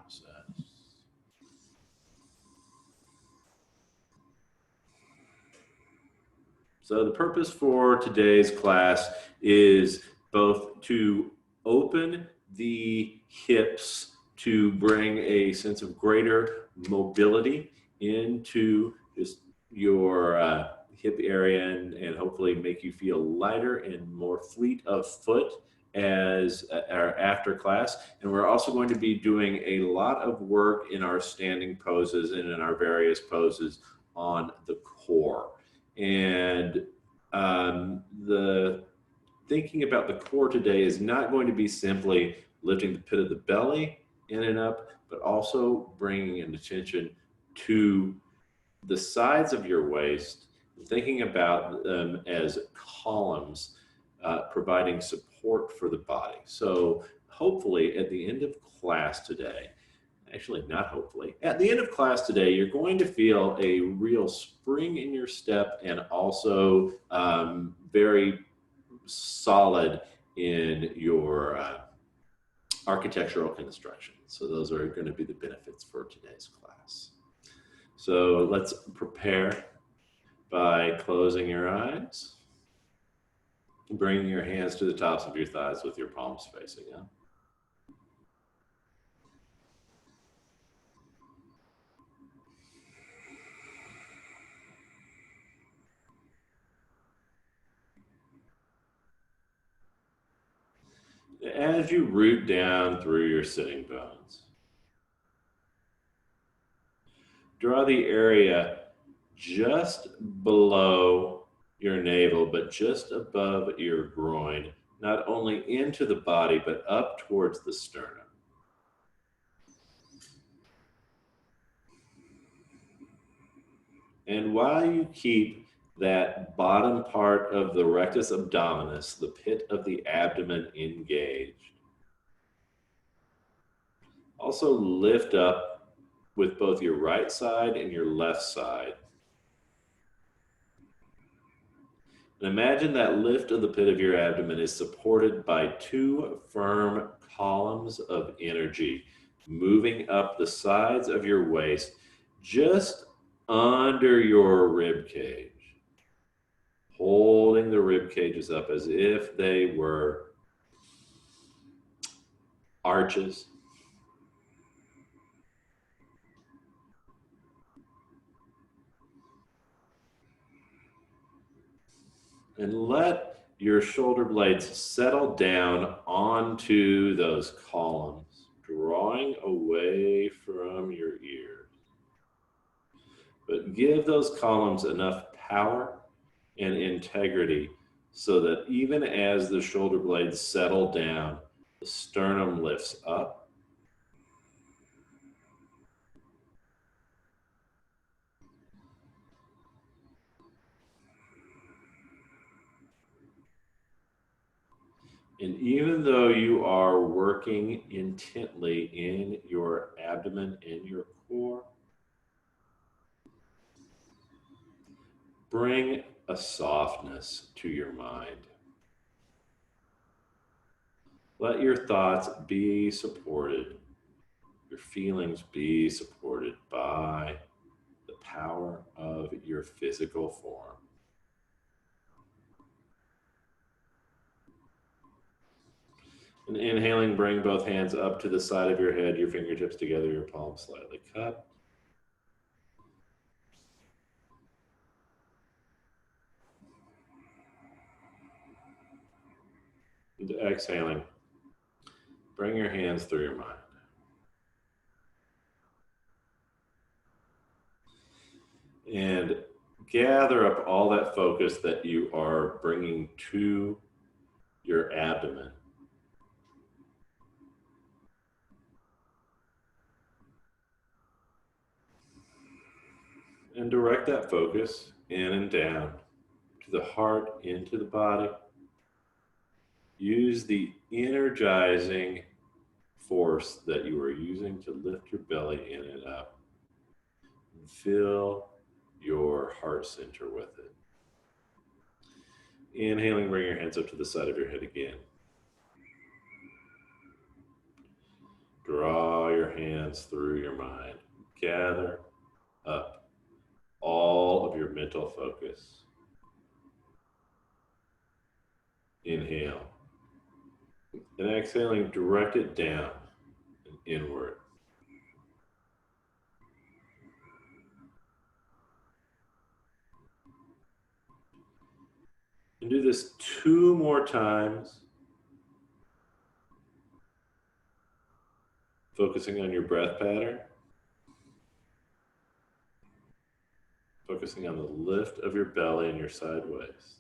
process. So the purpose for today's class is both to open the hips to bring a sense of greater mobility into just your hip area and hopefully make you feel lighter and more fleet of foot as our after class. And we're also going to be doing a lot of work in our standing poses and in our various poses on the core. And the thinking about the core today is not going to be simply lifting the pit of the belly in and up, but also bringing an attention to the sides of your waist, thinking about them as columns, providing support for the body. So hopefully at the end of class today, actually not hopefully, at the end of class today, you're going to feel a real spring in your step and also very solid in your architectural construction. So those are going to be the benefits for today's class. So let's prepare by closing your eyes, bringing your hands to the tops of your thighs with your palms facing up. As you root down through your sitting bones, draw the area just below your navel, but just above your groin, not only into the body, but up towards the sternum. And while you keep that bottom part of the rectus abdominis, the pit of the abdomen, engaged, also lift up with both your right side and your left side. And imagine that lift of the pit of your abdomen is supported by two firm columns of energy moving up the sides of your waist, just under your rib cage, holding the rib cages up as if they were arches. And let your shoulder blades settle down onto those columns, drawing away from your ears. But give those columns enough power and integrity so that even as the shoulder blades settle down, the sternum lifts up. And even though you are working intently in your abdomen and your core, bring a softness to your mind. Let your thoughts be supported, your feelings be supported by the power of your physical form. And inhaling, bring both hands up to the side of your head, your fingertips together, your palms slightly cupped. And exhaling, bring your hands through your mind. And gather up all that focus that you are bringing to your abdomen. And direct that focus in and down to the heart, into the body. Use the energizing force that you are using to lift your belly in and up. And fill your heart center with it. Inhaling, bring your hands up to the side of your head again. Draw your hands through your mind. Gather up all of your mental focus. Inhale. And exhaling, direct it down and inward. And do this 2 more times, focusing on your breath pattern, focusing on the lift of your belly and your side waists.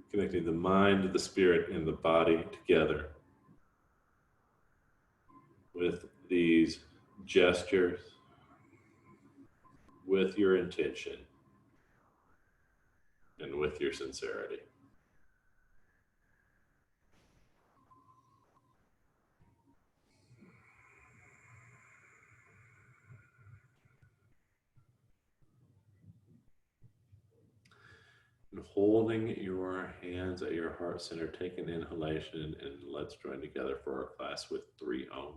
Connecting the mind, the spirit, and the body together with these gestures, with your intention, and with your sincerity. And holding your hands at your heart center, take an inhalation, and let's join together for our class with 3 ohms.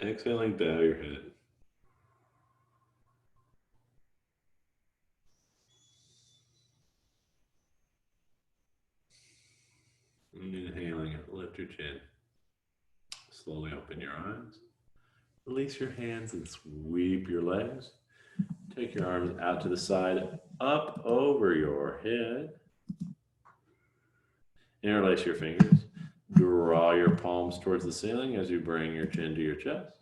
Exhaling, bow your head. And inhaling, lift your chin. Slowly open your eyes. Release your hands and sweep your legs. Take your arms out to the side, up over your head. Interlace your fingers. Draw your palms towards the ceiling as you bring your chin to your chest.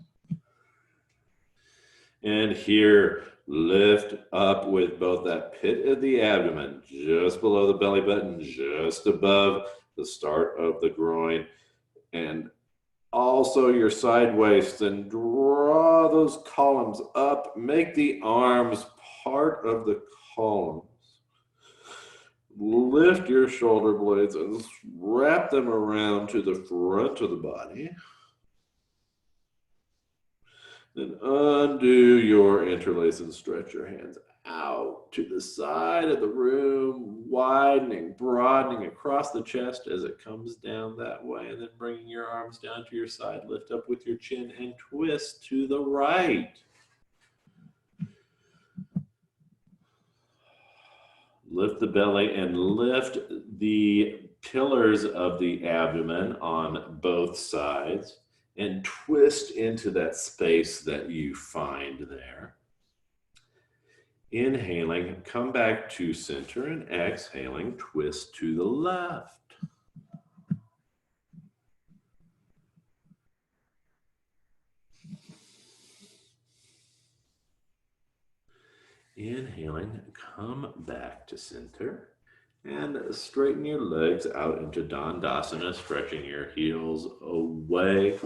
And here, lift up with both that pit of the abdomen, just below the belly button, just above the start of the groin, and also your side waist, and draw those columns up. Make the arms part of the columns. Lift your shoulder blades and wrap them around to the front of the body. Then undo your interlace and stretch your hands out to the side of the room, widening, broadening across the chest as it comes down that way, and then bringing your arms down to your side. Lift up with your chin and twist to the right. Lift the belly and lift the pillars of the abdomen on both sides and twist into that space that you find there. Inhaling, come back to center, and exhaling, twist to the left. Inhaling, come back to center and straighten your legs out into Dandasana, stretching your heels away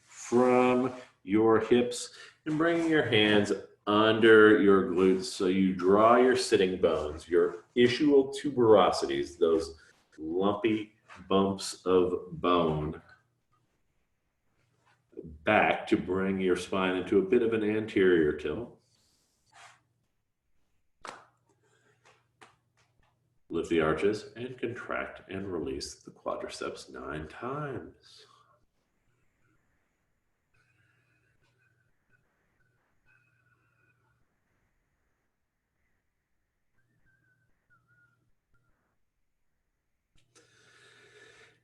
from your hips and bringing your hands under your glutes so you draw your sitting bones, your ischial tuberosities, those lumpy bumps of bone, back to bring your spine into a bit of an anterior tilt. Lift the arches and contract and release the quadriceps 9 times.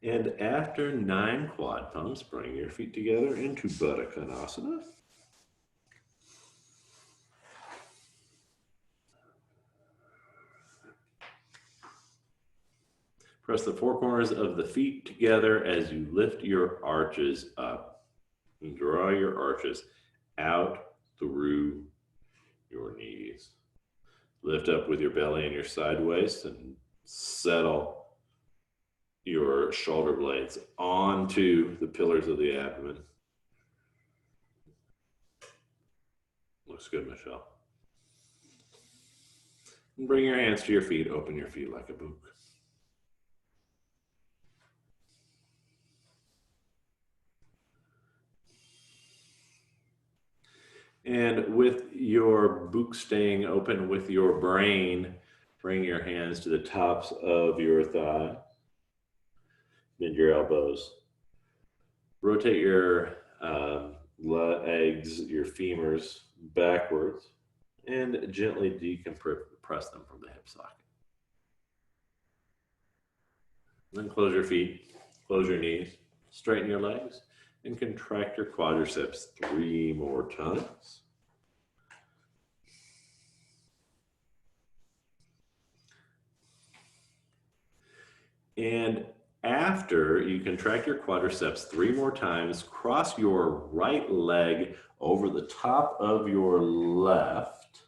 And after 9 quad pumps, bring your feet together into Baddha Konasana. Press the four corners of the feet together as you lift your arches up. And draw your arches out through your knees. Lift up with your belly and your side waist and settle your shoulder blades onto the pillars of the abdomen. Looks good, Michelle. And bring your hands to your feet. Open your feet like a book. And with your book staying open with your brain, bring your hands to the tops of your thighs. Bend your elbows. Rotate your legs, your femurs backwards, and gently decompress them from the hip socket. Then close your feet, close your knees, straighten your legs, and contract your quadriceps 3 more times. And after you contract your quadriceps 3 more times, cross your right leg over the top of your left,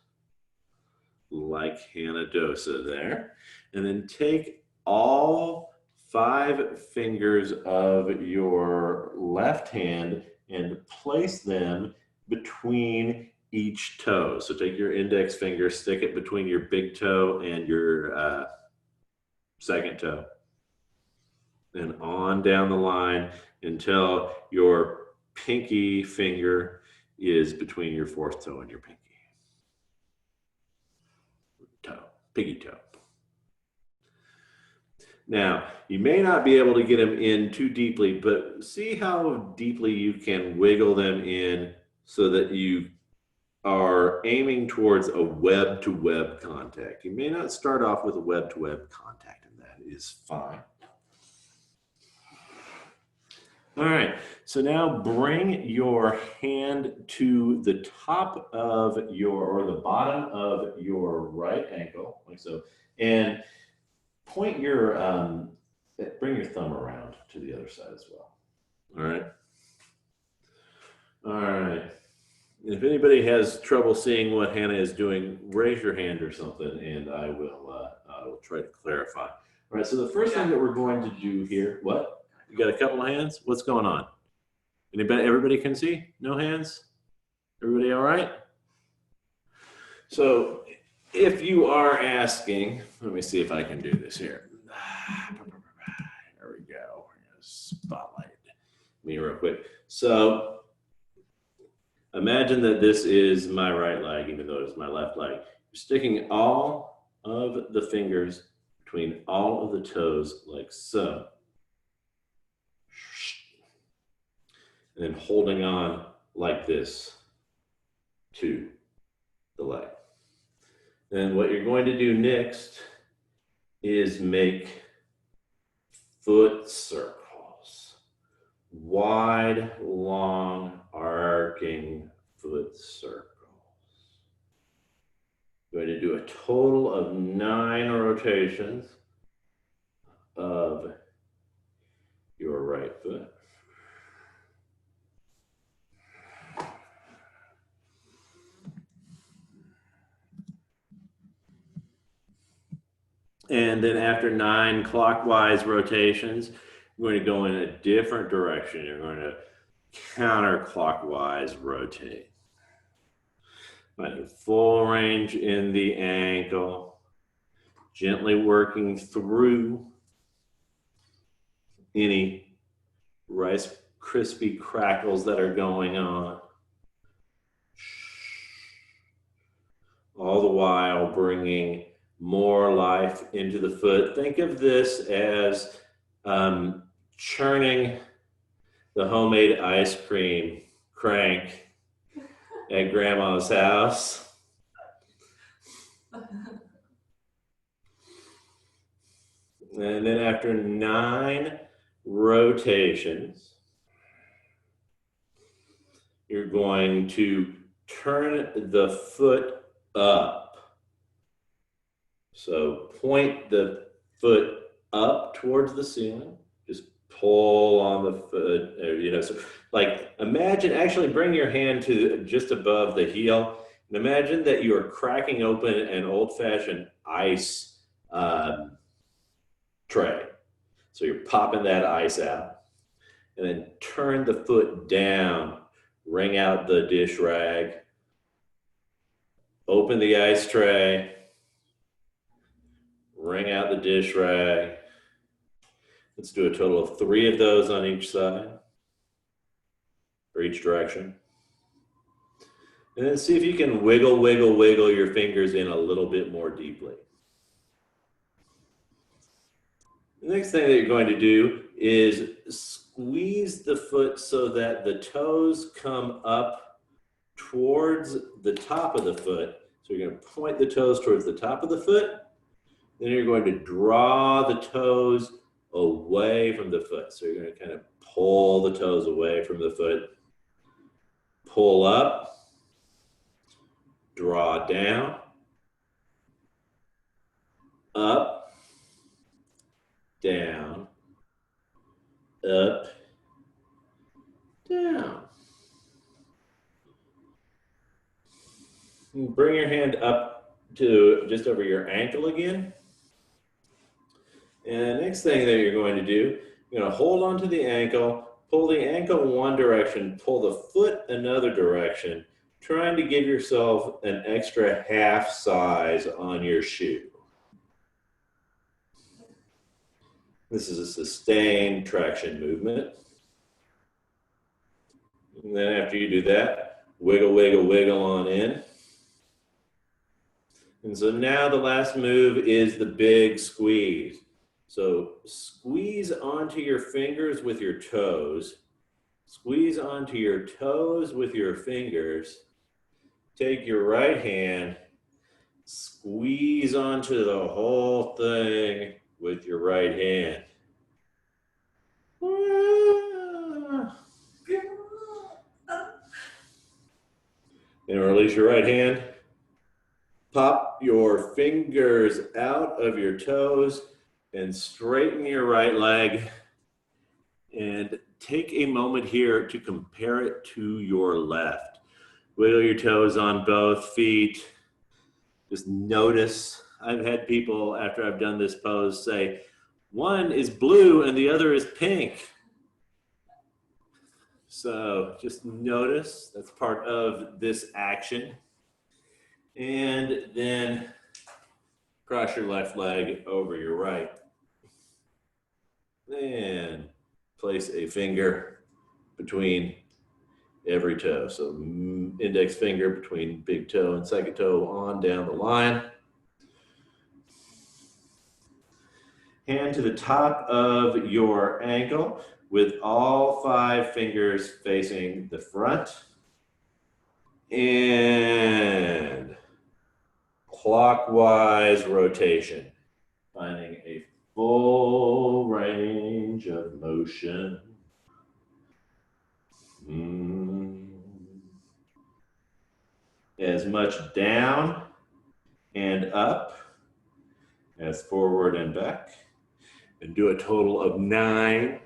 like Hannah Dosa there, and then take all 5 fingers of your left hand and place them between each toe. So take your index finger, stick it between your big toe and your second toe. And on down the line until your pinky finger is between your 4th toe and your pinky toe, piggy toe. Now, you may not be able to get them in too deeply, but see how deeply you can wiggle them in so that you are aiming towards a web-to-web contact. You may not start off with a web-to-web contact, and that is fine. All right, so now bring your hand to the top of your, or the bottom of your right ankle, like so, and point your, bring your thumb around to the other side as well. All right. All right. If anybody has trouble seeing what Hannah is doing, raise your hand or something, and I will try to clarify. All right, so the first thing that we're going to do here, what? You got a couple of hands? What's going on? Anybody, everybody can see? No hands? Everybody all right? So if you are asking, let me see if I can do this here. There we go. Spotlight me real quick. So imagine that this is my right leg, even though it's my left leg. You're sticking all of the fingers between all of the toes like so. And then holding on like this to the leg. Then what you're going to do next is make foot circles. Wide, long, arcing foot circles. You're going to do a total of 9 rotations of your right foot. And then after 9 clockwise rotations, you're going to go in a different direction. You're going to counterclockwise rotate. Finding full range in the ankle, gently working through any Rice Krispie crackles that are going on. All the while bringing more life into the foot. Think of this as churning the homemade ice cream crank at grandma's house. And then after 9 rotations, you're going to turn the foot up. So point the foot up towards the ceiling. Just pull on the foot, so like imagine actually bring your hand to just above the heel and imagine that you are cracking open an old-fashioned ice tray. So you're popping that ice out and then turn the foot down, wring out the dish rag, open the ice tray, wring out the dish rag. Let's do a total of 3 of those on each side, or each direction. And then see if you can wiggle, wiggle, wiggle your fingers in a little bit more deeply. The next thing that you're going to do is squeeze the foot so that the toes come up towards the top of the foot. So you're going to point the toes towards the top of the foot. Then you're going to draw the toes away from the foot. So you're going to kind of pull the toes away from the foot. Pull up, draw down, up, down, up, down. And bring your hand up to just over your ankle again. And the next thing that you're going to do, you're going to hold onto the ankle, pull the ankle one direction, pull the foot another direction, trying to give yourself an extra half size on your shoe. This is a sustained traction movement. And then after you do that, wiggle, wiggle, wiggle on in. And so now the last move is the big squeeze. So squeeze onto your fingers with your toes. Squeeze onto your toes with your fingers. Take your right hand, squeeze onto the whole thing with your right hand. And release your right hand. Pop your fingers out of your toes and straighten your right leg. And take a moment here to compare it to your left. Wiggle your toes on both feet. Just notice. I've had people, after I've done this pose, say, one is blue and the other is pink. So just notice, that's part of this action. And then cross your left leg over your right. And place a finger between every toe. So index finger between big toe and second toe on down the line. Hand to the top of your ankle with all 5 fingers facing the front. And clockwise rotation, finding a full range of motion. As much down and up as forward and back. And do a total of 9.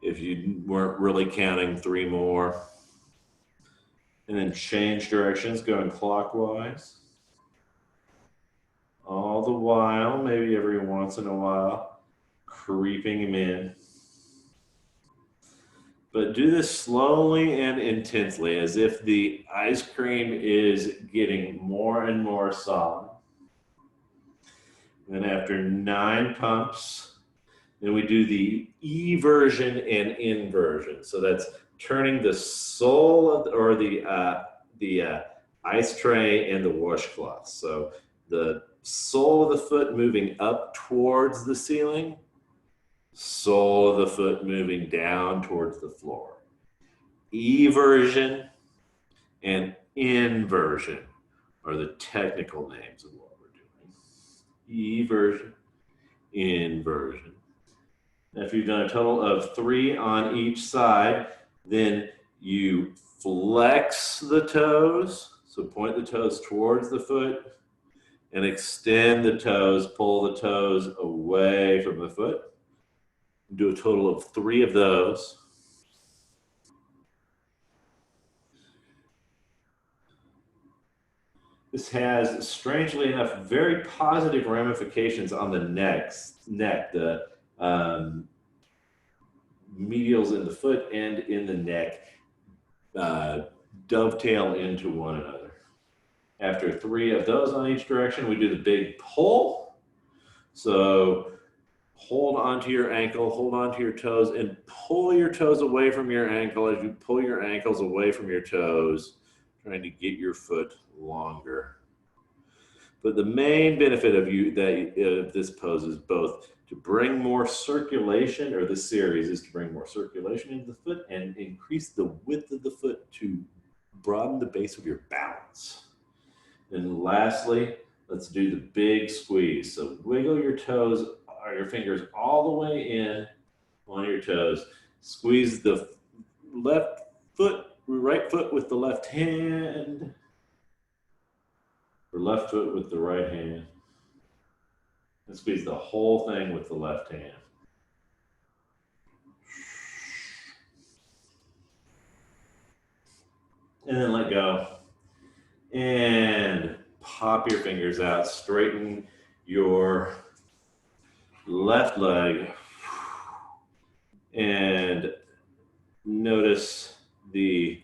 If you weren't really counting, 3 more. And then change directions, going clockwise. All the while, maybe every once in a while, creeping them in. But do this slowly and intensely, as if the ice cream is getting more and more solid. And then after 9 pumps, then we do the eversion and inversion. So that's turning the sole of or the ice tray and the washcloth. So the sole of the foot moving up towards the ceiling, sole of the foot moving down towards the floor. Eversion and inversion are the technical names of what we're doing. Eversion, inversion. If you've done a total of 3 on each side, then you flex the toes. So point the toes towards the foot. and extend the toes, pull the toes away from the foot. Do a total of 3 of those. This has, strangely enough, very positive ramifications on the neck. The medials in the foot and in the neck dovetail into one another. After 3 of those on each direction, we do the big pull. So hold onto your ankle, hold onto your toes, and pull your toes away from your ankle as you pull your ankles away from your toes, trying to get your foot longer. But the main benefit of this pose is both to bring more circulation, or this series is to bring more circulation into the foot and increase the width of the foot to broaden the base of your balance. And lastly, let's do the big squeeze. So wiggle your toes, or your fingers all the way in on your toes. Squeeze the right foot with the left hand, or left foot with the right hand. And squeeze the whole thing with the left hand. And then let go. And pop your fingers out. Straighten your left leg. And notice the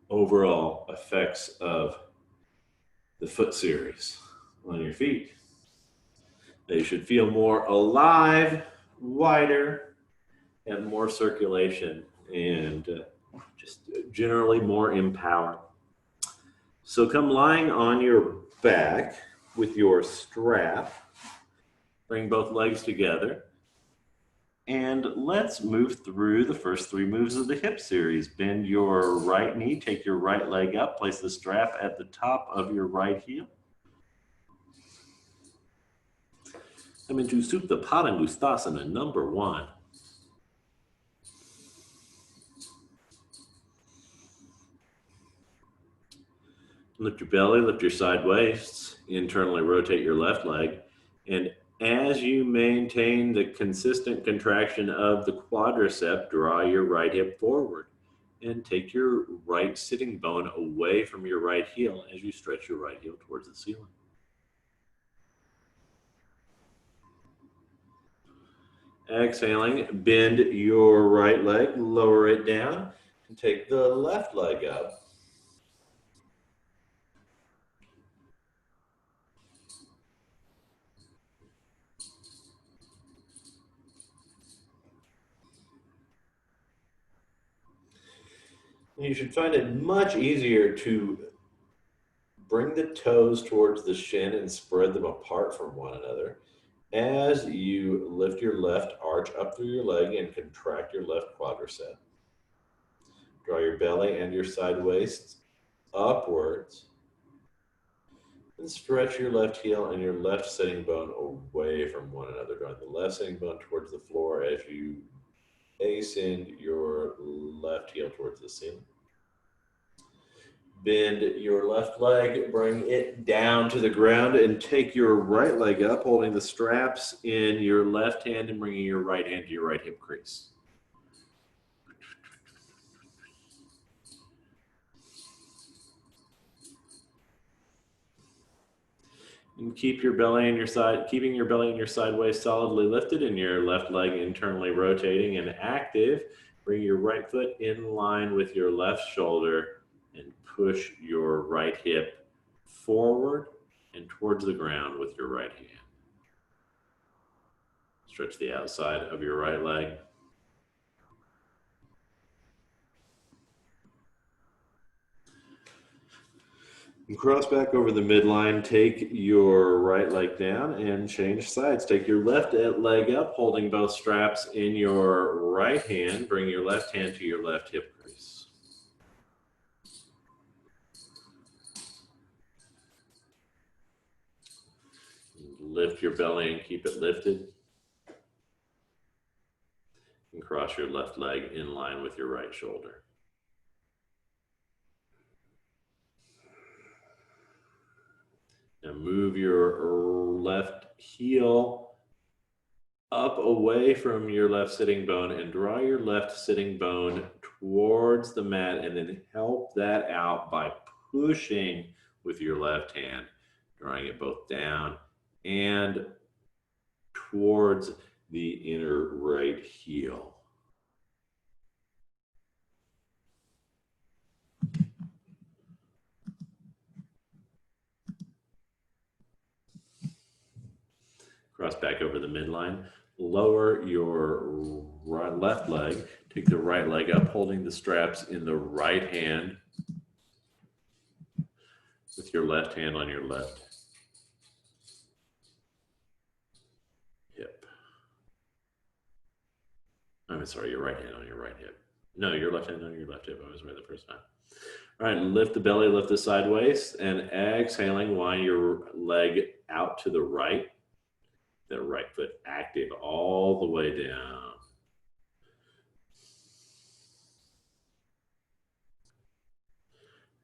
overall effects of the foot series on your feet. They should feel more alive, wider, and more circulation, and just generally more empowered. So come lying on your back with your strap. Bring both legs together. And let's move through the first 3 moves of the hip series. Bend your right knee, take your right leg up, place the strap at the top of your right heel. Come into Supta Padangusthasana number 1. Lift your belly, lift your side waists, internally rotate your left leg, and as you maintain the consistent contraction of the quadricep, draw your right hip forward and take your right sitting bone away from your right heel as you stretch your right heel towards the ceiling. Exhaling, bend your right leg, lower it down, and take the left leg up. You should find it much easier to bring the toes towards the shin and spread them apart from one another as you lift your left arch up through your leg and contract your left quadricep. Draw your belly and your side waist upwards and stretch your left heel and your left sitting bone away from one another. Drawing the left sitting bone towards the floor as you ascend your left heel towards the ceiling. Bend your left leg, bring it down to the ground, and take your right leg up, holding the straps in your left hand and bringing your right hand to your right hip crease. And keep your belly and your side, keeping your belly and your side waist solidly lifted and your left leg internally rotating and active. Bring your right foot in line with your left shoulder and push your right hip forward and towards the ground with your right hand. Stretch the outside of your right leg. And cross back over the midline, take your right leg down and change sides. Take your left leg up, holding both straps in your right hand. Bring your left hand to your left hip crease. Lift your belly and keep it lifted. And cross your left leg in line with your right shoulder. Now move your left heel up away from your left sitting bone and draw your left sitting bone towards the mat, and then help that out by pushing with your left hand, drawing it both down and towards the inner right heel. Cross back over the midline. Lower your left leg. Take the right leg up, holding the straps in the right hand with your left hand on your left hip. I'm sorry, your right hand on your right hip. No, your left hand on your left hip. I was right the first time. All right, lift the belly, lift the side waist, and exhaling, wind your leg out to the right. That right foot active all the way down.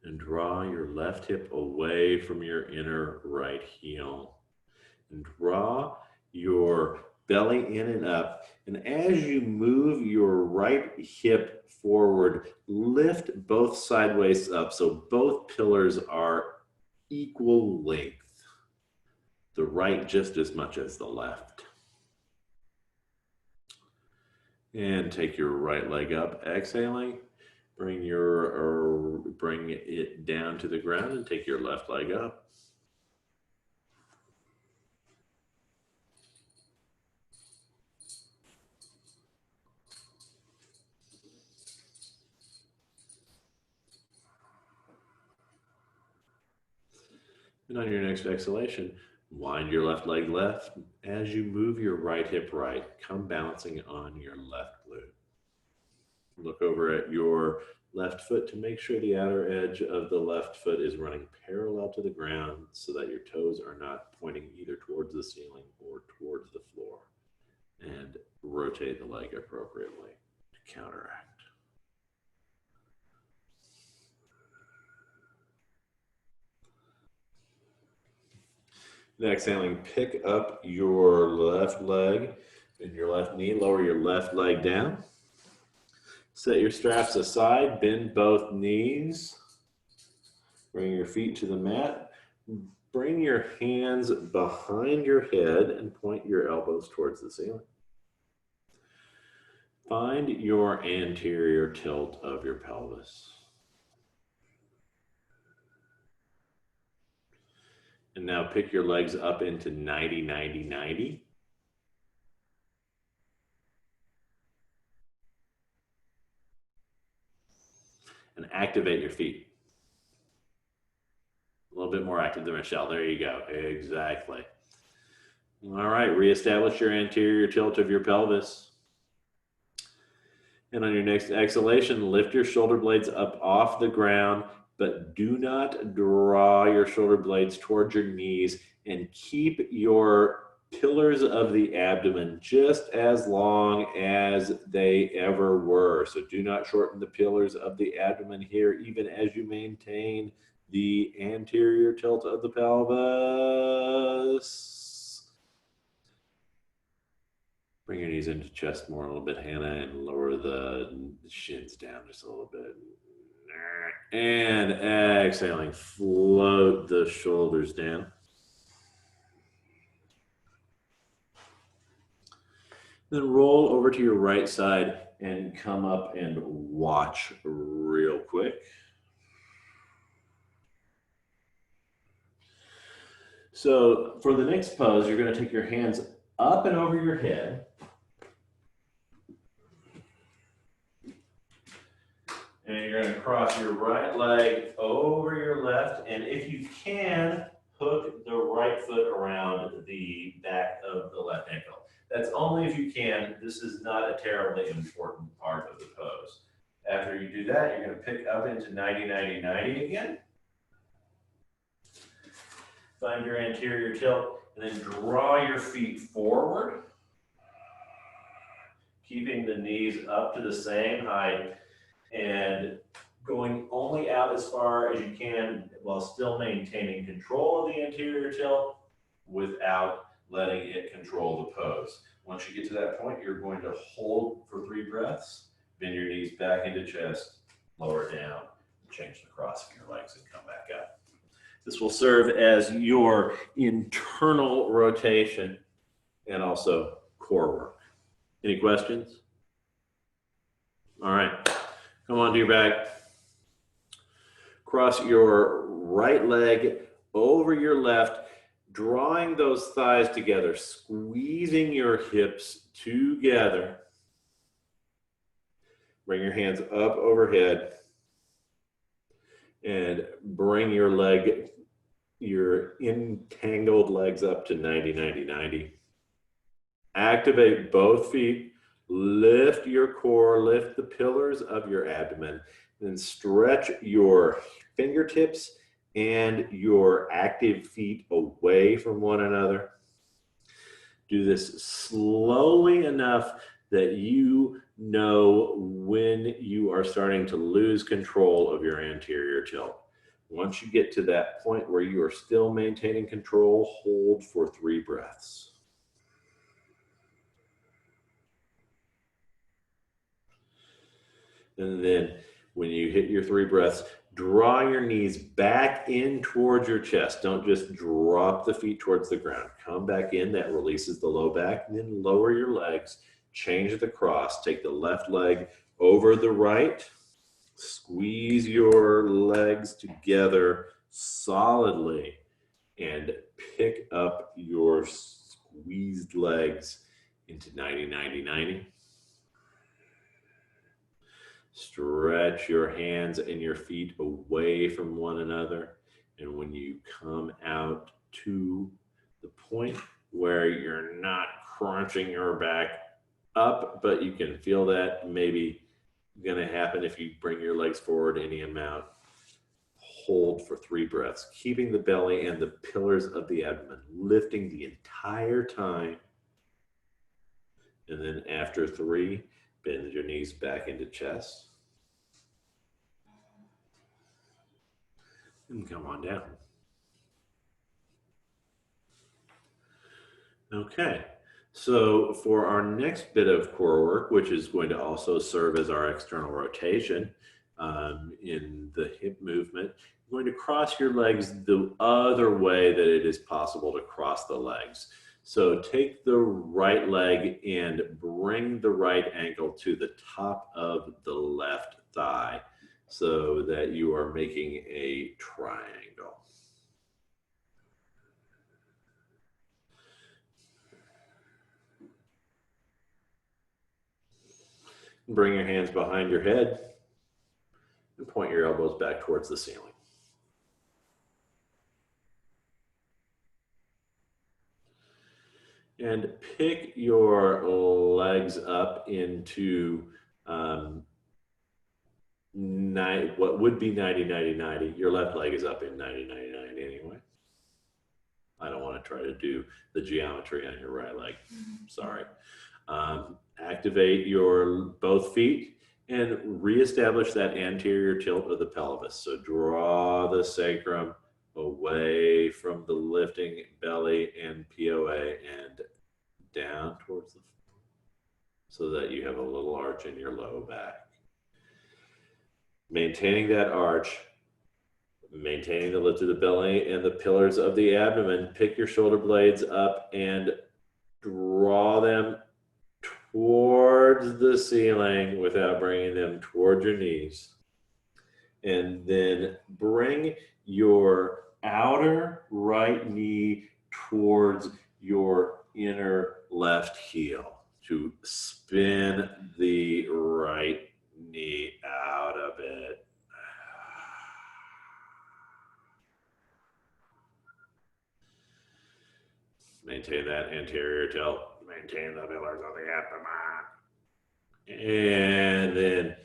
And draw your left hip away from your inner right heel. And draw your belly in and up. And as you move your right hip forward, lift both side waists up so both pillars are equal length. The right just as much as the left. And take your right leg up, exhaling. Bring it down to the ground and take your left leg up. And on your next exhalation, wind your left leg left. As you move your right hip right, come balancing on your left glute. Look over at your left foot to make sure the outer edge of the left foot is running parallel to the ground so that your toes are not pointing either towards the ceiling or towards the floor. And rotate the leg appropriately to counteract. And exhaling, pick up your left leg and your left knee, lower your left leg down. Set your straps aside, bend both knees. Bring your feet to the mat. Bring your hands behind your head and point your elbows towards the ceiling. Find your anterior tilt of your pelvis. And now pick your legs up into 90, 90, 90. And activate your feet. A little bit more active than Michelle. There you go. Exactly. All right, reestablish your anterior tilt of your pelvis. And on your next exhalation, lift your shoulder blades up off the ground, but do not draw your shoulder blades towards your knees, and keep your pillars of the abdomen just as long as they ever were. So do not shorten the pillars of the abdomen here, even as you maintain the anterior tilt of the pelvis. Bring your knees into chest more a little bit, Hannah, and lower the shins down just a little bit. And exhaling, float the shoulders down. Then roll over to your right side and come up and watch real quick. So for the next pose, you're going to take your hands up and over your head. And you're going to cross your right leg over your left. And if you can, hook the right foot around the back of the left ankle. That's only if you can. This is not a terribly important part of the pose. After you do that, you're going to pick up into 90, 90, 90 again. Find your anterior tilt, and then draw your feet forward, keeping the knees up to the same height, and going only out as far as you can while still maintaining control of the anterior tilt without letting it control the pose. Once you get to that point, you're going to hold for 3 breaths, bend your knees back into chest, lower down, change the cross of your legs and come back up. This will serve as your internal rotation and also core work. Any questions? All right, come on to your back. Cross your right leg over your left, drawing those thighs together, squeezing your hips together. Bring your hands up overhead and bring your entangled legs up to 90, 90, 90. Activate both feet, lift your core, lift the pillars of your abdomen, then stretch your fingertips and your active feet away from one another. Do this slowly enough that you know when you are starting to lose control of your anterior tilt. Once you get to that point where you are still maintaining control, hold for 3 breaths. And then when you hit your 3 breaths, draw your knees back in towards your chest. Don't just drop the feet towards the ground. Come back in. That releases the low back. And then lower your legs. Change the cross. Take the left leg over the right. Squeeze your legs together solidly and pick up your squeezed legs into 90, 90, 90. Stretch your hands and your feet away from one another. And when you come out to the point where you're not crunching your back up, but you can feel that maybe going to happen if you bring your legs forward any amount, hold for 3 breaths, keeping the belly and the pillars of the abdomen lifting the entire time. And then after 3, bend your knees back into chest. And come on down. Okay, so for our next bit of core work, which is going to also serve as our external rotation in the hip movement, you're going to cross your legs the other way that it is possible to cross the legs. So take the right leg and bring the right ankle to the top of the left thigh so that you are making a triangle. Bring your hands behind your head and point your elbows back towards the ceiling. And pick your legs up into what would be 90, 90, 90. Your left leg is up in 90, 90, 90 anyway. I don't want to try to do the geometry on your right leg. Sorry. Activate your both feet and reestablish that anterior tilt of the pelvis. So draw the sacrum away from the lifting belly and POA and down towards the floor so that you have a little arch in your low back. Maintaining that arch, maintaining the lift of the belly and the pillars of the abdomen, pick your shoulder blades up and draw them towards the ceiling without bringing them towards your knees. And then bring your outer right knee towards your inner left heel to spin the right knee out of it. Maintain that anterior tilt. Maintain the pillars of the abdomen. And then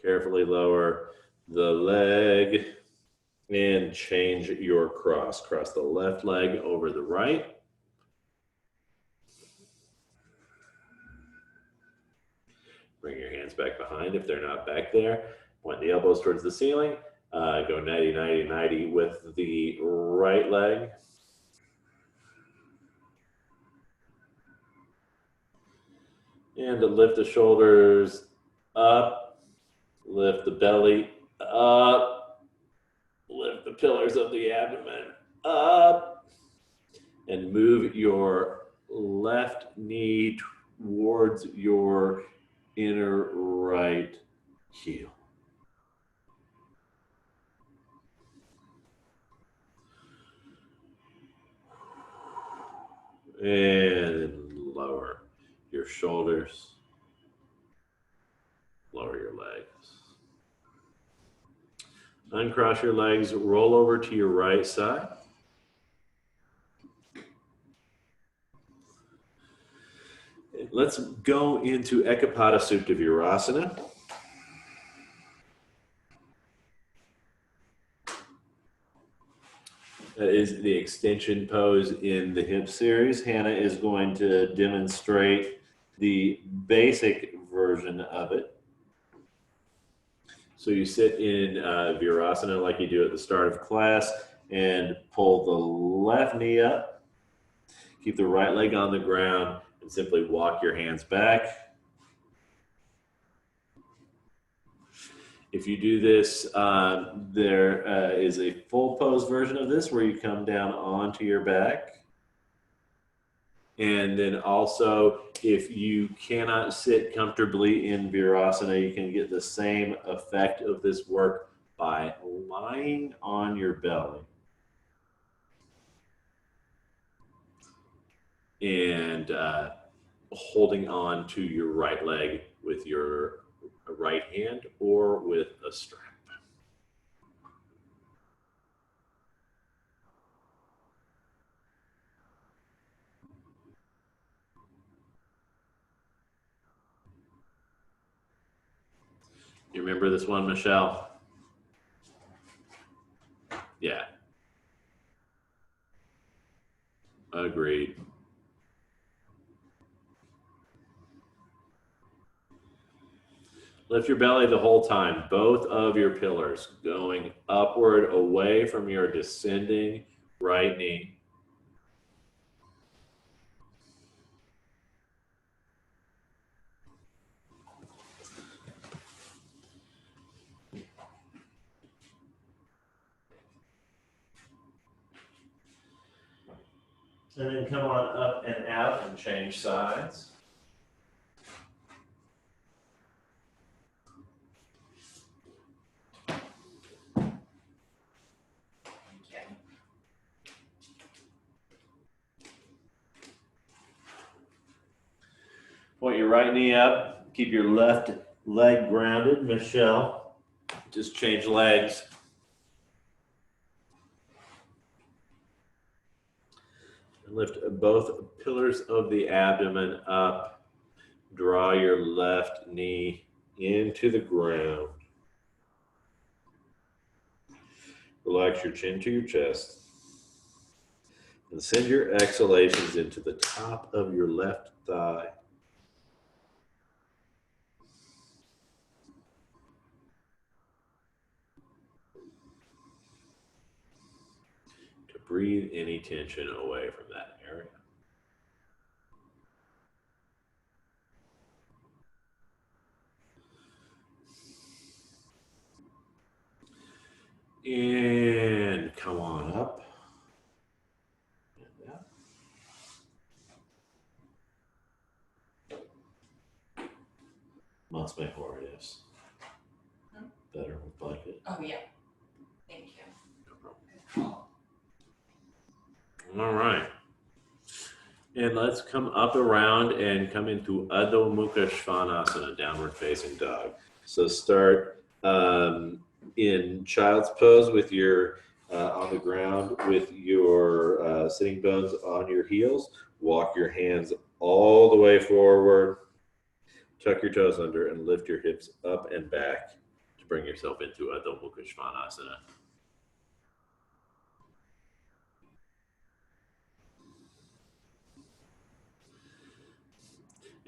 carefully lower the leg and change your cross. Cross the left leg over the right. Bring your hands hands back behind if they're not back there. Point the elbows towards the ceiling. Go 90, 90, 90 with the right leg. And to lift the shoulders up, lift the belly up, lift the pillars of the abdomen up, and move your left knee towards your inner right heel. And lower your shoulders, lower your legs. Uncross your legs, roll over to your right side. Let's go into Ekapada Supta Virasana. That is the extension pose in the hip series. Hannah is going to demonstrate the basic version of it. So you sit in Virasana like you do at the start of class and pull the left knee up. Keep the right leg on the ground and simply walk your hands back. If you do this, there is a full pose version of this where you come down onto your back. And then also, if you cannot sit comfortably in Virasana, you can get the same effect of this work by lying on your belly. And holding on to your right leg with your right hand or with a strap. You remember this one, Michelle? Yeah. Agreed. Lift your belly the whole time, both of your pillars going upward away from your descending right knee. And then come on up and out and change sides. Point your right knee up. Keep your left leg grounded. Michelle, just change legs. And lift both pillars of the abdomen up. Draw your left knee into the ground. Relax your chin to your chest. And send your exhalations into the top of your left thigh. To breathe any tension away from that area. And come on up. And out. Más mejor, yes. Better with blanket. Oh, yeah. Thank you. No problem. All right. And let's come up around and come into Adho Mukha Svanasana, downward facing dog. So start in child's pose with your on the ground with your sitting bones on your heels. Walk your hands all the way forward. Tuck your toes under and lift your hips up and back to bring yourself into Adho Mukha Svanasana.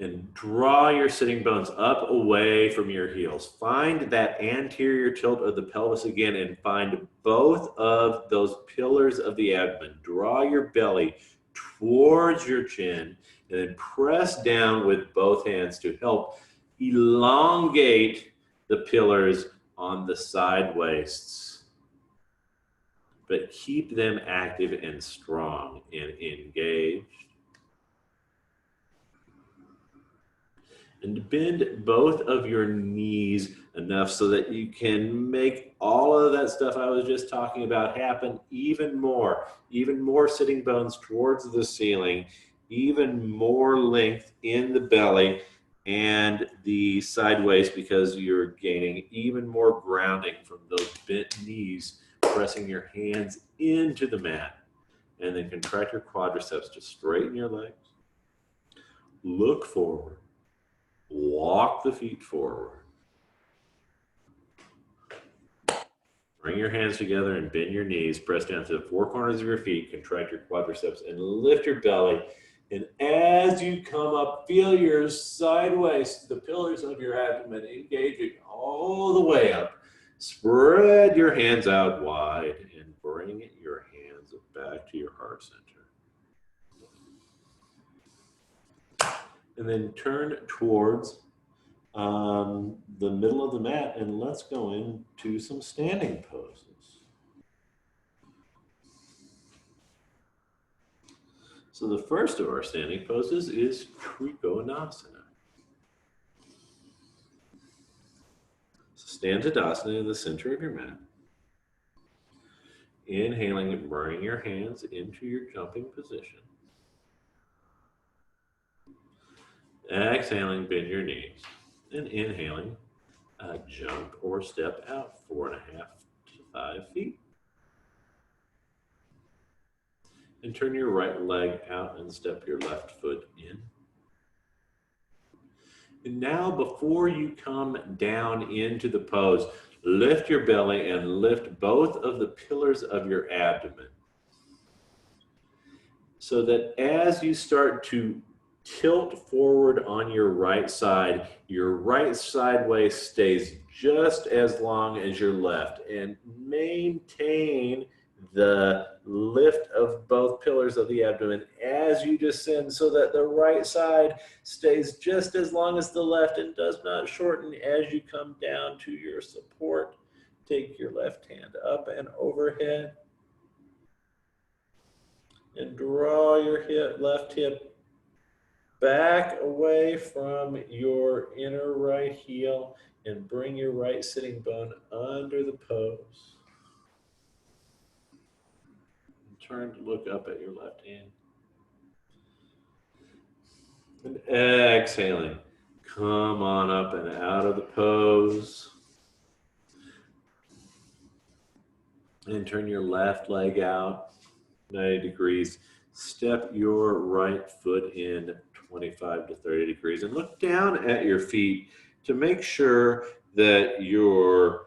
And draw your sitting bones up away from your heels. Find that anterior tilt of the pelvis again and find both of those pillars of the abdomen. Draw your belly towards your chin and then press down with both hands to help elongate the pillars on the side waists. But keep them active and strong and engaged. And bend both of your knees enough so that you can make all of that stuff I was just talking about happen even more sitting bones towards the ceiling, even more length in the belly and the sideways, because you're gaining even more grounding from those bent knees, pressing your hands into the mat. And then contract your quadriceps to straighten your legs. Look forward. Walk the feet forward. Bring your hands together and bend your knees. Press down to the four corners of your feet. Contract your quadriceps and lift your belly. And as you come up, feel your sideways, the pillars of your abdomen engaging all the way up. Spread your hands out wide and bring your hands back to your heart center. And then turn towards the middle of the mat, and let's go into some standing poses. So the first of our standing poses is Trikonasana. So stand Tadasana in the center of your mat. Inhaling and bring your hands into your jumping position. Exhaling, bend your knees. And inhaling, jump or step out 4.5 to 5 feet. And turn your right leg out and step your left foot in. And now, before you come down into the pose, lift your belly and lift both of the pillars of your abdomen. So that as you start to tilt forward on your right side waist stays just as long as your left, and maintain the lift of both pillars of the abdomen as you descend, so that the right side stays just as long as the left and does not shorten as you come down to your support. Take your left hand up and overhead and draw your left hip back away from your inner right heel and bring your right sitting bone under the pose. And turn to look up at your left hand. And exhaling, come on up and out of the pose. And turn your left leg out 90 degrees. Step your right foot in 25 to 30 degrees and look down at your feet to make sure that your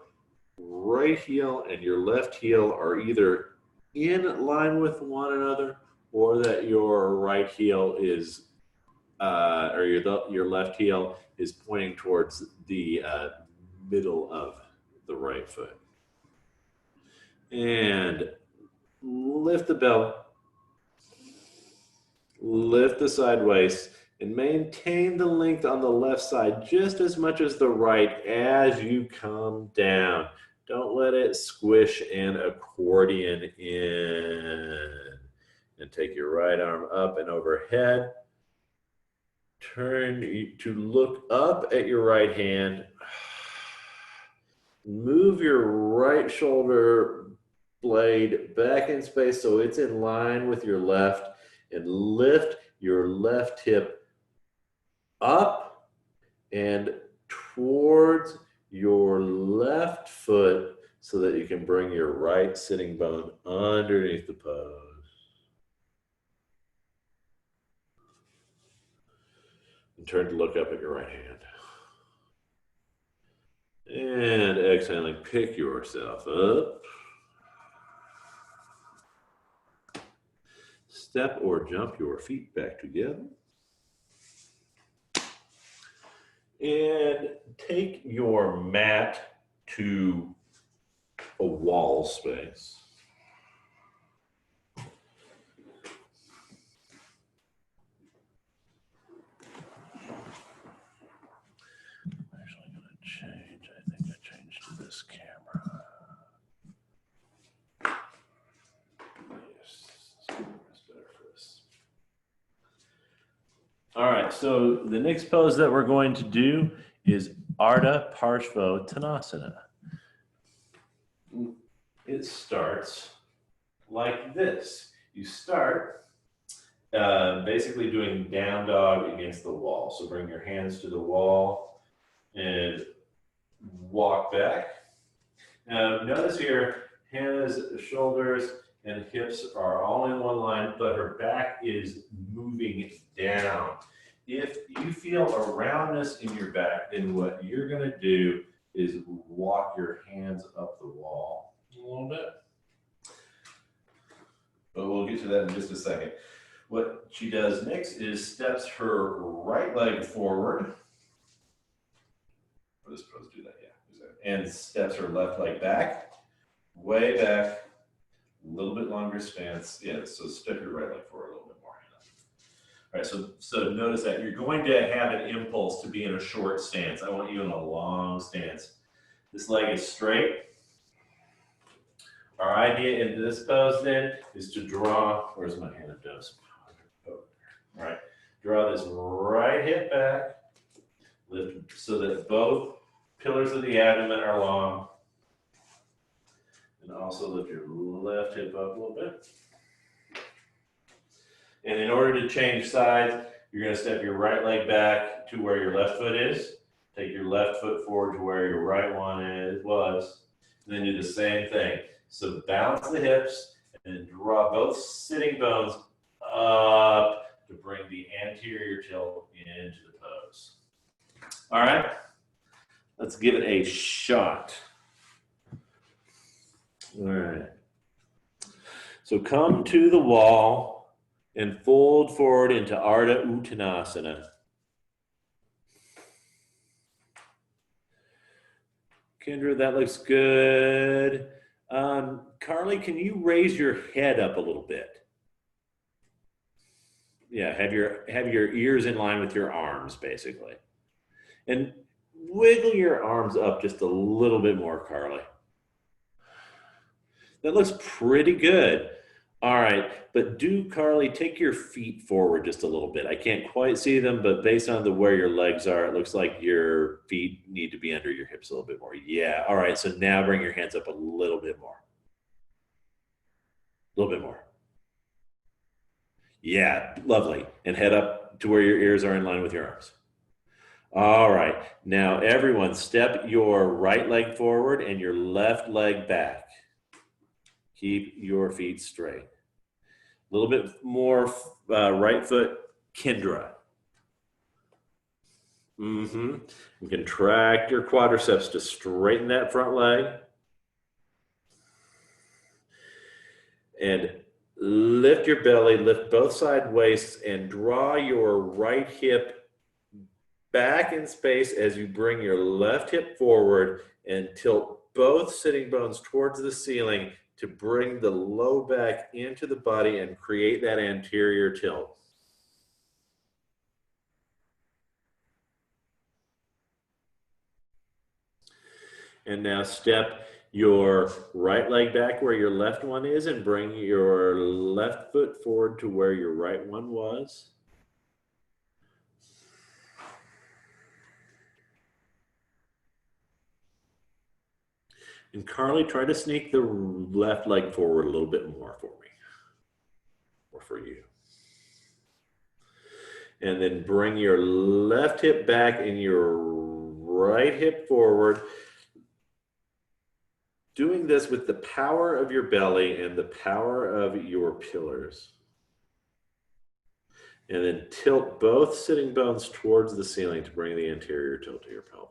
right heel and your left heel are either in line with one another, or that your right heel is or your left heel is pointing towards the middle of the right foot. And lift the belly, lift the side waist, and maintain the length on the left side just as much as the right as you come down. Don't let it squish and accordion in. And take your right arm up and overhead. Turn to look up at your right hand. Move your right shoulder blade back in space so it's in line with your left, and lift your left hip up and towards your left foot so that you can bring your right sitting bone underneath the pose. And turn to look up at your right hand. And exhaling, pick yourself up. Step or jump your feet back together. And take your mat to a wall space. I'm actually going to change. I think I changed to this camera. Yes, that's better for this. All right, so the next pose that we're going to do is Ardha Parshvo Tanasana. It starts like this. You start basically doing down dog against the wall. So bring your hands to the wall and walk back. Now notice here, Hannah's shoulders and hips are all in one line, but her back is moving down. If you feel a roundness in your back, then what you're going to do is walk your hands up the wall a little bit. But we'll get to that in just a second. What she does next is steps her right leg forward. For this pose, do that, yeah. And steps her left leg back, way back, a little bit longer stance. Yeah, so step your right leg forward a little bit more. All right, so notice that you're going to have an impulse to be in a short stance. I want you in a long stance. This leg is straight. Our idea in this pose then is to draw, where's my hand of dose? All right, draw this right hip back, lift so that both pillars of the abdomen are long. And also lift your left hip up a little bit. And in order to change sides, you're going to step your right leg back to where your left foot is. Take your left foot forward to where your right one was. And then do the same thing. So balance the hips and then draw both sitting bones up to bring the anterior tilt into the pose. All right, let's give it a shot. All right. So come to the wall and fold forward into Ardha Uttanasana. Kendra, that looks good. Carly, can you raise your head up a little bit? Yeah, have your ears in line with your arms, basically. And wiggle your arms up just a little bit more, Carly. That looks pretty good. All right, but Carly, take your feet forward just a little bit. I can't quite see them, but based on where your legs are, it looks like your feet need to be under your hips a little bit more. Yeah, all right, so now bring your hands up a little bit more. A little bit more. Yeah, lovely. And head up to where your ears are in line with your arms. All right, now everyone step your right leg forward and your left leg back. Keep your feet straight. A little bit more right foot, Kendra. And contract your quadriceps to straighten that front leg. And lift your belly, lift both side waists, and draw your right hip back in space as you bring your left hip forward and tilt both sitting bones towards the ceiling to bring the low back into the body and create that anterior tilt. And now step your right leg back where your left one is and bring your left foot forward to where your right one was. And Carly, try to sneak the left leg forward a little bit more for me, or for you. And then bring your left hip back and your right hip forward. Doing this with the power of your belly and the power of your pillars. And then tilt both sitting bones towards the ceiling to bring the anterior tilt to your pelvis.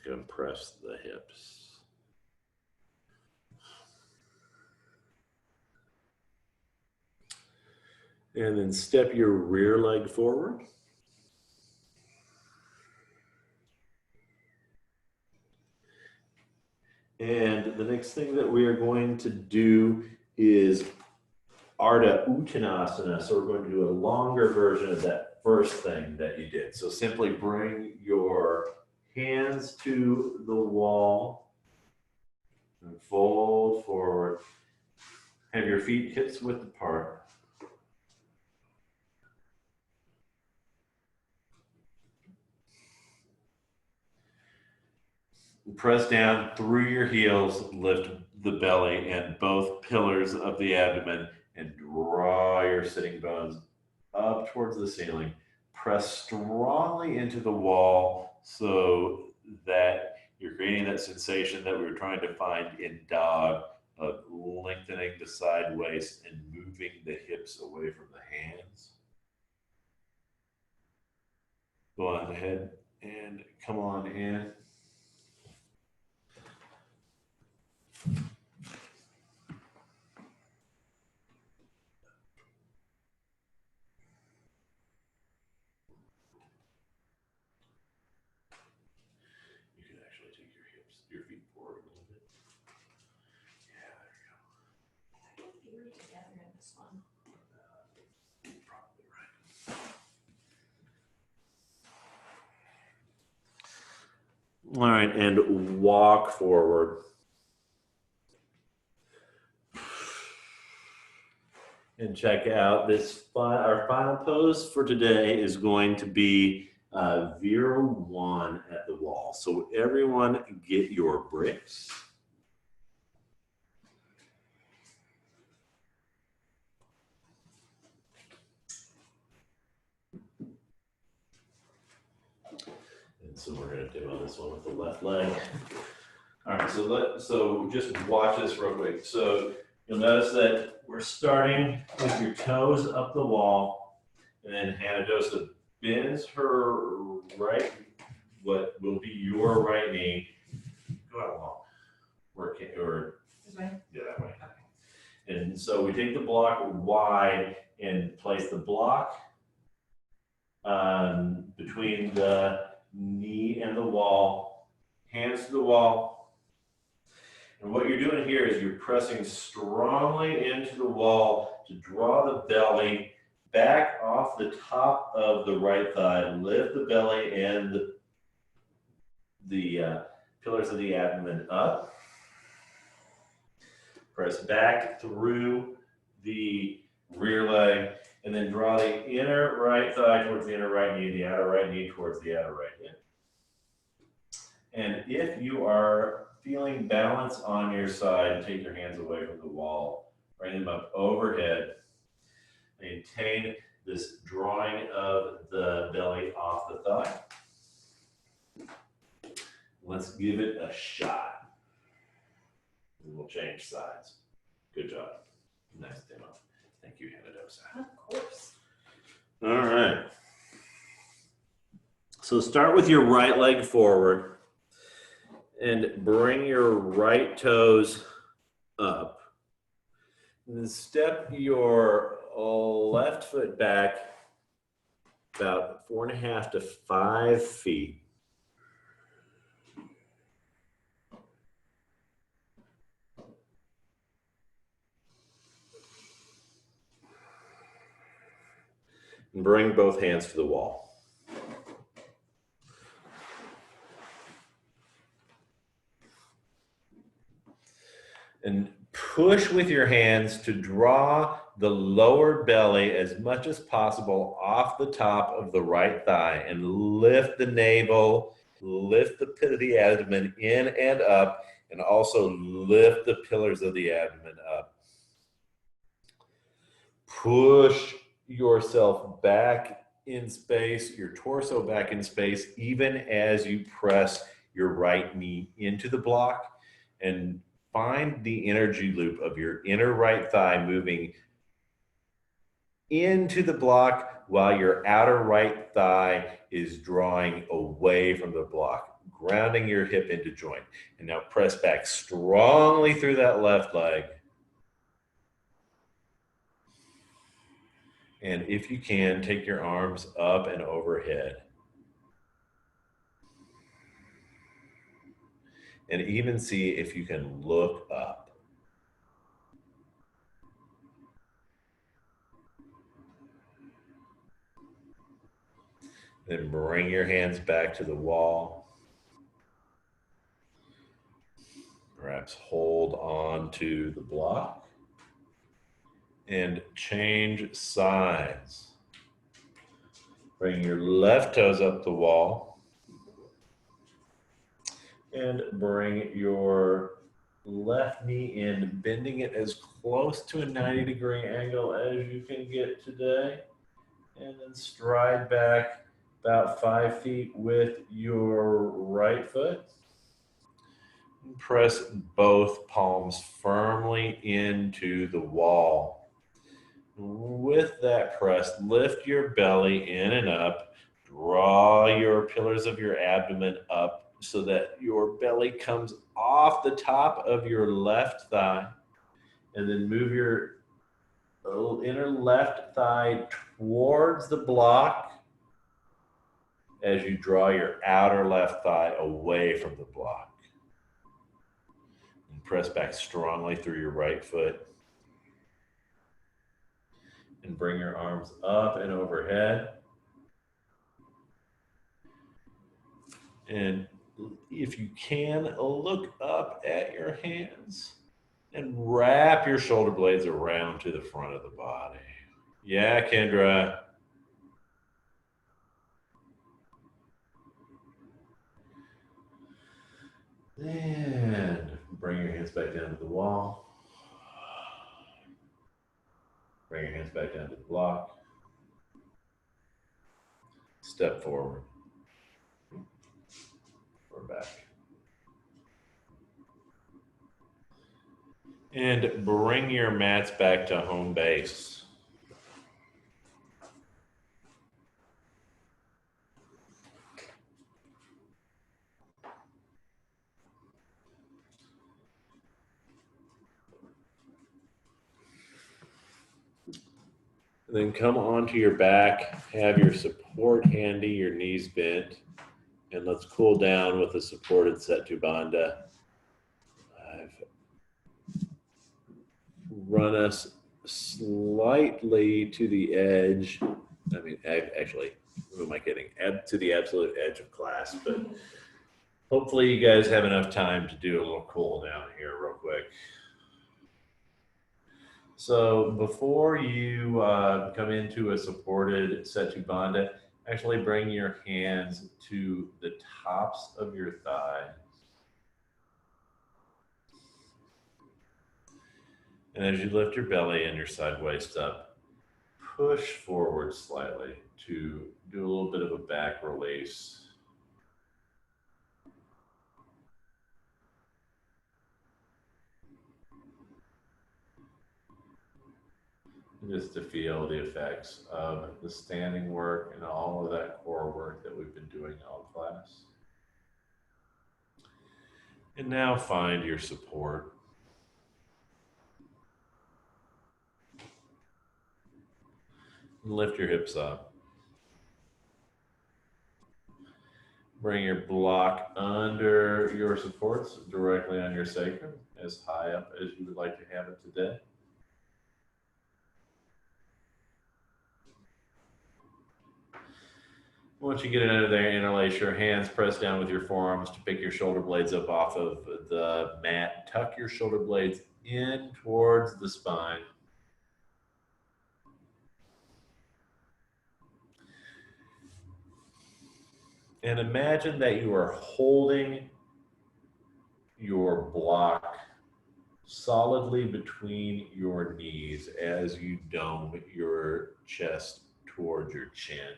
Compress the hips. And then step your rear leg forward. And the next thing that we are going to do is Ardha Uttanasana. So we're going to do a longer version of that first thing that you did. So simply bring your hands to the wall and fold forward. Have your feet hips width apart. Press down through your heels, lift the belly and both pillars of the abdomen, and draw your sitting bones up towards the ceiling. Press strongly into the wall so that you're creating that sensation that we were trying to find in dog of lengthening the side waist and moving the hips away from the hands. Go on ahead and come on in. Your feet forward a little bit. Yeah, there you go. I think we were together in this one. Probably right. All right, and walk forward. And check out this. Our final pose for today is going to be Vira 1 at the wall. So everyone get your bricks. And so we're going to demo this one with the left leg. All right, so just watch this real quick. So you'll notice that we're starting with your toes up the wall, and then Hannah bends her right, what will be your right knee. Go out long. Or This way? yeah, that way. And so we take the block wide and place the block between the knee and the wall, hands to the wall. And what you're doing here is you're pressing strongly into the wall to draw the belly back off the top of the right thigh, lift the belly and the pillars of the abdomen up. Press back through the rear leg, and then draw the inner right thigh towards the inner right knee, the outer right knee towards the outer right hip. And if you are feeling balance on your side, take your hands away from the wall, bring them up overhead. Maintain this drawing of the belly off the thigh. Let's give it a shot. And we'll change sides. Good job. Nice demo. Thank you, Hannah D. Of course. All right. So start with your right leg forward and bring your right toes up. And then step your left foot back about 4.5 to 5 feet. And bring both hands to the wall. And push with your hands to draw the lower belly as much as possible off the top of the right thigh and lift the navel, lift the pit of the abdomen in and up, and also lift the pillars of the abdomen up. Push yourself back in space, your torso back in space, even as you press your right knee into the block, and find the energy loop of your inner right thigh moving into the block while your outer right thigh is drawing away from the block, grounding your hip into joint. And now press back strongly through that left leg. And if you can, take your arms up and overhead. And even see if you can look up. Then bring your hands back to the wall. Perhaps hold on to the block. And change sides. Bring your left toes up the wall. And bring your left knee in, bending it as close to a 90-degree angle as you can get today. And then stride back about 5 feet with your right foot. Press both palms firmly into the wall. With that press, lift your belly in and up. Draw your pillars of your abdomen up so that your belly comes off the top of your left thigh. And then move your inner left thigh towards the block as you draw your outer left thigh away from the block. And press back strongly through your right foot. And bring your arms up and overhead. And if you can, look up at your hands and wrap your shoulder blades around to the front of the body. Yeah, Kendra. And bring your hands back down to the wall. Bring your hands back down to the block. Step forward. Or back. And bring your mats back to home base. Then come onto your back, have your support handy, your knees bent, and let's cool down with a supported Setu Bandha. I've run us slightly to the edge. I mean, actually, who am I kidding? To the absolute edge of class, but hopefully you guys have enough time to do a little cool down here real quick. So before you come into a supported Setu Bandha, actually bring your hands to the tops of your thighs. And as you lift your belly and your side waist up, push forward slightly to do a little bit of a back release. Just to feel the effects of the standing work and all of that core work that we've been doing all class. And now find your support. And lift your hips up. Bring your block under your supports, directly on your sacrum, as high up as you would like to have it today. Once you get it under there, interlace your hands, press down with your forearms to pick your shoulder blades up off of the mat. Tuck your shoulder blades in towards the spine. And imagine that you are holding your block solidly between your knees as you dome your chest towards your chin.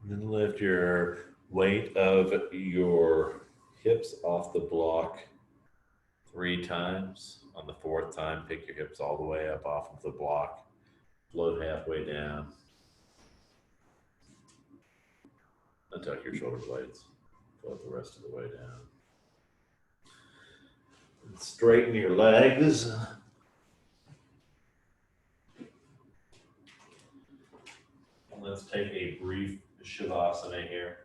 And then lift your weight of your hips off the block 3 times. On the 4th time, pick your hips all the way up off of the block. Float halfway down. Untuck your shoulder blades. Float the rest of the way down. And straighten your legs. And let's take a brief Shavasana here.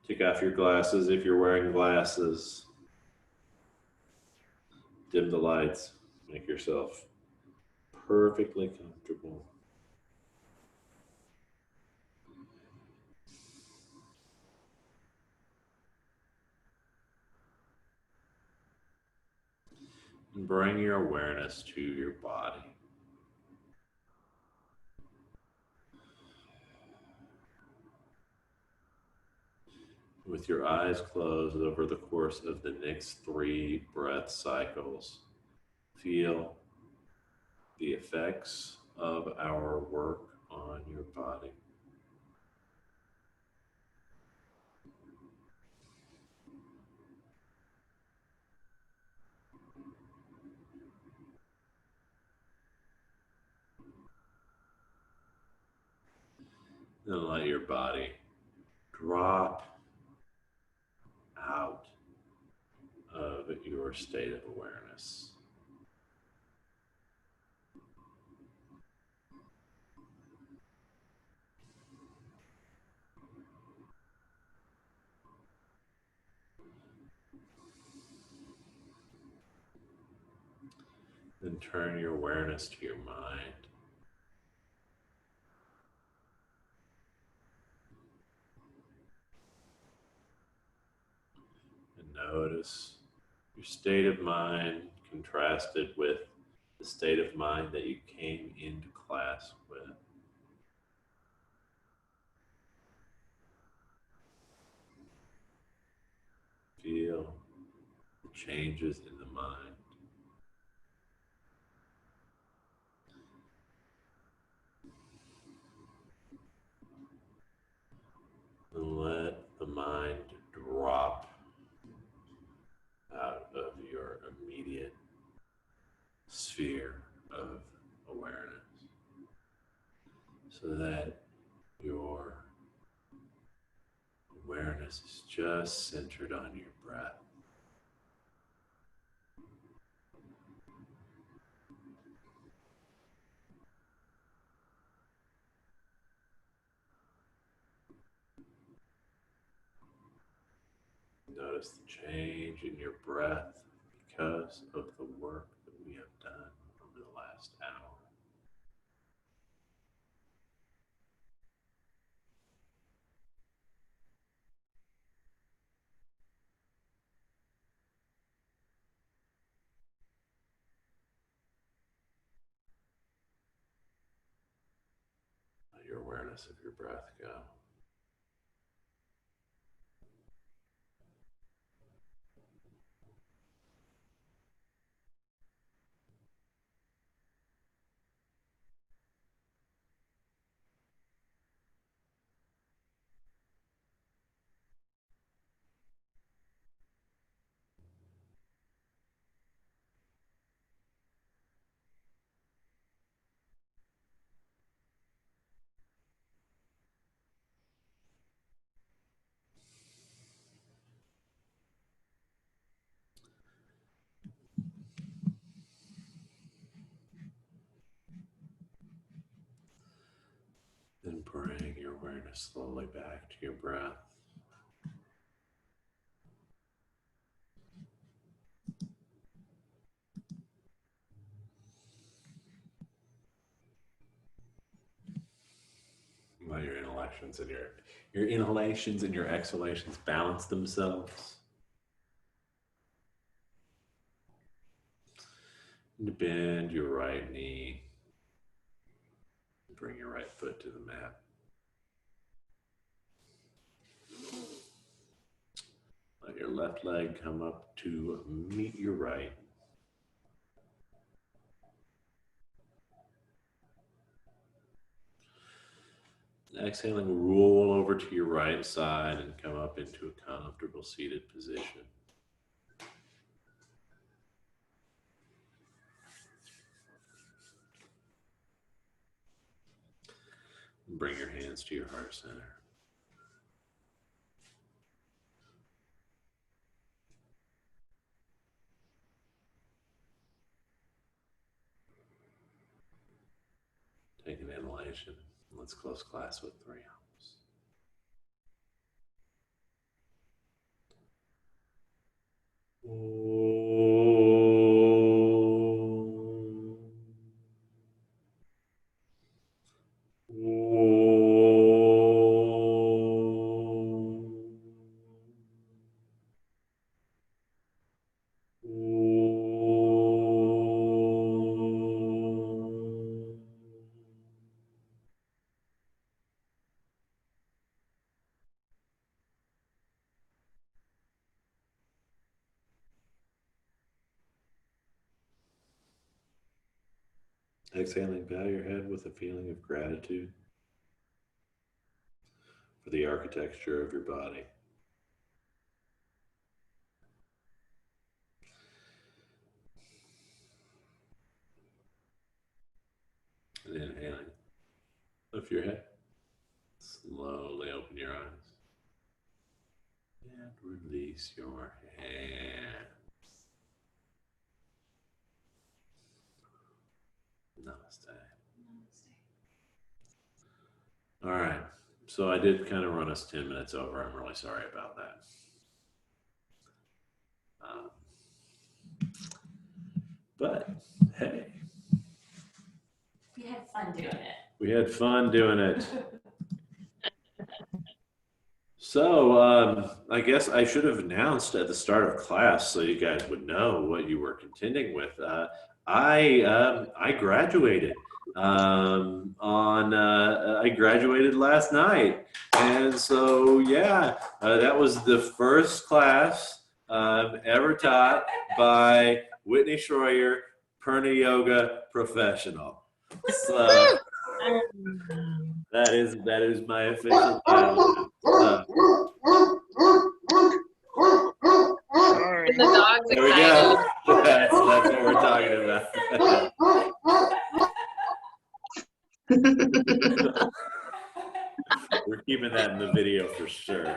Take off your glasses if you're wearing glasses. Dim the lights. Make yourself perfectly comfortable. And bring your awareness to your body. With your eyes closed over the course of the next 3 breath cycles, feel the effects of our work on your body. Then let your body drop out of your state of awareness. Then turn your awareness to your mind. And notice your state of mind contrasted with the state of mind that you came into class with. Feel the changes in the mind. And let the mind drop out of your immediate sphere of awareness so that your awareness is just centered on your breath. Notice the change in your breath because of the work that we have done over the last hour. Let your awareness of your breath go. Then bring your awareness slowly back to your breath. Let your inhalations and your exhalations balance themselves. And bend your right knee. bring your right foot to the mat. Let your left leg come up to meet your right. Exhaling, roll over to your right side and come up into a comfortable seated position. Bring your hands to your heart center. Take an inhalation. Let's close class with 3 hums. Exhaling, bow your head with a feeling of gratitude for the architecture of your body. And inhaling, lift your head, slowly open your eyes, and release your hands. Namaste. All right, so I did kind of run us 10 minutes over. I'm really sorry about that. But hey, We had fun doing it. we had fun doing it. So I guess I should have announced at the start of class so you guys would know what you were contending with. I graduated I graduated last night, and so yeah, that was the first class ever taught by Whitney Schroyer, Purna Yoga professional. So that is my official title. The dog's There we excited. go. That's what we're talking about. We're keeping that in the video for sure.